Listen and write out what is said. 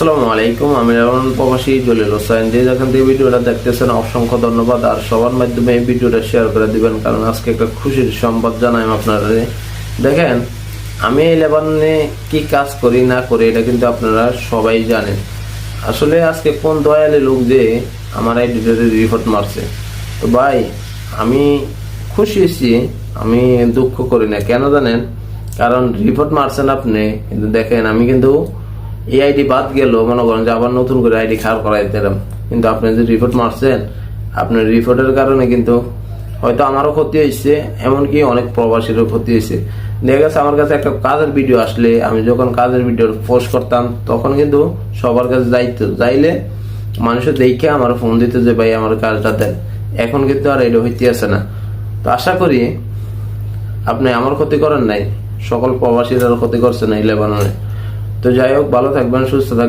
আসসালামু আলাইকুম, আমি লেবানন প্রবাসী জলিল হোসেন। যে যেখান থেকে ভিডিওটা দেখতেছেন অসংখ্য ধন্যবাদ। আর সবার মাধ্যমে এই ভিডিওটা শেয়ার করে দিবেন, কারণ আজকে একটা খুশির সংবাদ জানাই আপনারা। দেখেন, আমি এই লেবাননে কি কাজ করি না করি এটা কিন্তু আপনারা সবাই জানেন। আসলে আজকে কোন দয়ালে লোক যে আমার এই রিপোর্ট মারছে, তো ভাই আমি খুশি হয়েছি, আমি দুঃখ করি না। কেন জানেন? কারণ রিপোর্ট মারছেন আপনি, কিন্তু দেখেন আমি কিন্তু এই আইডি বাদ গেল, মনে করেন যে আবার নতুন করে আইডি খারাপ করাই দিলাম, কিন্তু আপনি যে রিপোর্ট মারছেন, আপনার রিপোর্টের কারণে কিন্তু হয়তো আমারও ক্ষতি হয়েছে, এমনকি অনেক প্রবাসীরও ক্ষতি হয়েছে। দেখা গেছে আমার কাছে একটা কাজের ভিডিও আসলে, আমি যখন কাজের ভিডিও পোস্ট করতাম তখন কিন্তু সবার কাছে যাইলে মানুষের দেখে আমার ফোন দিতে যে ভাই আমার কাজটা দেন। এখন কিন্তু আর এটা হইতে আছে না। তো আশা করি আপনি আমার ক্ষতি করেন নাই, সকল প্রবাসীরা ক্ষতি করছে না এই লেবাননে। তো যাই হোক, ভালো থাকবেন, সুস্থ থাকবেন।